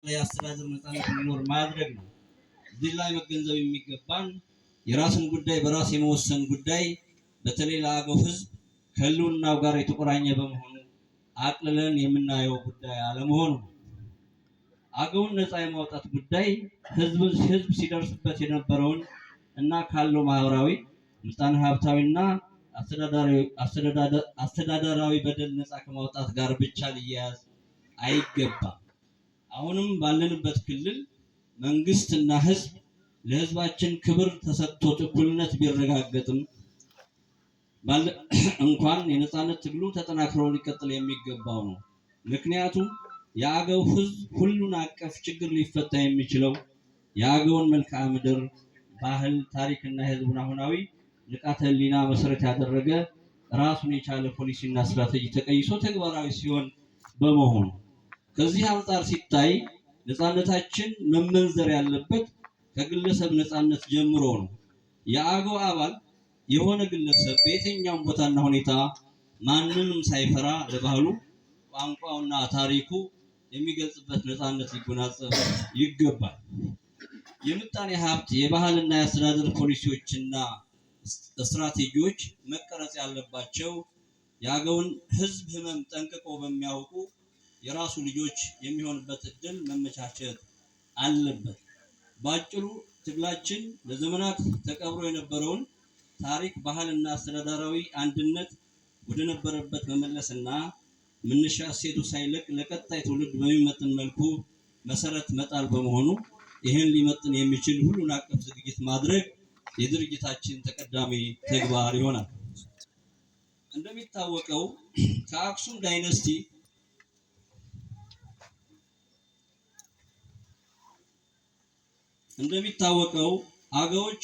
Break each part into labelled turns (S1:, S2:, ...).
S1: የአስተዳደር ነፃነት እንዲኖር ማድረግ ነው። እዚህ ላይ መገንዘብ የሚገባን የራስን ጉዳይ በራስ የመወሰን ጉዳይ በተለይ ለአገው ሕዝብ ከህልውናው ጋር የተቆራኘ በመሆኑ አቅልለን የምናየው ጉዳይ አለመሆኑ አገውን ነፃ የማውጣት ጉዳይ ህዝብ ሲደርስበት የነበረውን እና ካለው ማህበራዊ ምጣኔ ሀብታዊና አስተዳደራዊ በደል ነፃ ከማውጣት ጋር ብቻ ሊያያዝ አይገባም። አሁንም ባለንበት ክልል መንግስትና ህዝብ ለህዝባችን ክብር ተሰጥቶት እኩልነት ቢረጋገጥም እንኳን የነፃነት ትግሉ ተጠናክሮ ሊቀጥል የሚገባው ነው። ምክንያቱም የአገው ህዝብ ሁሉን አቀፍ ችግር ሊፈታ የሚችለው የአገውን መልክዓ ምድር፣ ባህል፣ ታሪክና የህዝቡን አሁናዊ ንቃተ ህሊና መሰረት ያደረገ ራሱን የቻለ ፖሊሲና ስትራቴጂ ተቀይሶ ተግባራዊ ሲሆን በመሆኑ ከዚህ አንጻር ሲታይ ነፃነታችን መመንዘር ያለበት ከግለሰብ ነፃነት ጀምሮ ነው። የአገው አባል የሆነ ግለሰብ በየትኛውም ቦታና ሁኔታ ማንንም ሳይፈራ ለባህሉ፣ ቋንቋውና ታሪኩ የሚገልጽበት ነፃነት ሊጎናጸፍ ይገባል። የምጣኔ ሀብት፣ የባህልና የአስተዳደር ፖሊሲዎችና ስትራቴጂዎች መቀረጽ ያለባቸው የአገውን ህዝብ ህመም ጠንቅቆ በሚያውቁ የራሱ ልጆች የሚሆንበት እድል መመቻቸት አለበት። ባጭሩ ትግላችን ለዘመናት ተቀብሮ የነበረውን ታሪክ፣ ባህልና አስተዳደራዊ አንድነት ወደ ነበረበት መመለስና መነሻ እሴቱ ሳይለቅ ለቀጣይ ትውልድ በሚመጥን መልኩ መሰረት መጣል በመሆኑ ይህን ሊመጥን የሚችል ሁሉን አቀፍ ዝግጅት ማድረግ የድርጅታችን ተቀዳሚ ተግባር ይሆናል። እንደሚታወቀው ከአክሱም ዳይነስቲ አገዎች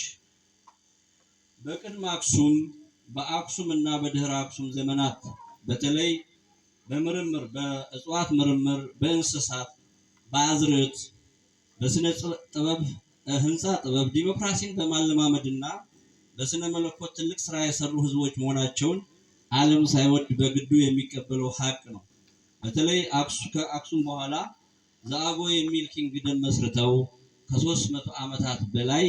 S1: በቅድመ አክሱም፣ በአክሱም እና በድህረ አክሱም ዘመናት በተለይ በምርምር፣ በእጽዋት ምርምር፣ በእንስሳት፣ በአዝርዕት፣ በስነ ጥበብ፣ ህንፃ ጥበብ፣ ዲሞክራሲን በማለማመድና በስነ መለኮት ትልቅ ስራ የሰሩ ህዝቦች መሆናቸውን ዓለም ሳይወድ በግዱ የሚቀበለው ሀቅ ነው። በተለይ ከአክሱም በኋላ ዘአገው የሚል ኪንግደም መስርተው ከ300 ዓመታት በላይ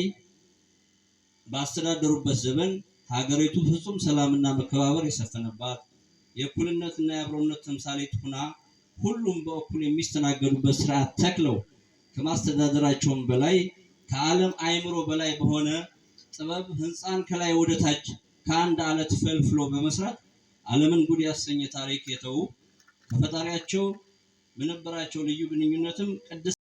S1: ባስተዳደሩበት ዘመን ሀገሪቱ ፍጹም ሰላምና መከባበር የሰፈነባት የእኩልነትና የአብሮነት ተምሳሌት ሆና ሁሉም በእኩል የሚስተናገዱበት ስርዓት ተክለው ከማስተዳደራቸውም በላይ ከዓለም አእምሮ በላይ በሆነ ጥበብ ህንፃን ከላይ ወደ ታች ከአንድ አለት ፈልፍሎ በመስራት ዓለምን ጉድ ያሰኘ ታሪክ የተዉ ከፈጣሪያቸው በነበራቸው ልዩ ግንኙነትም ቅድስት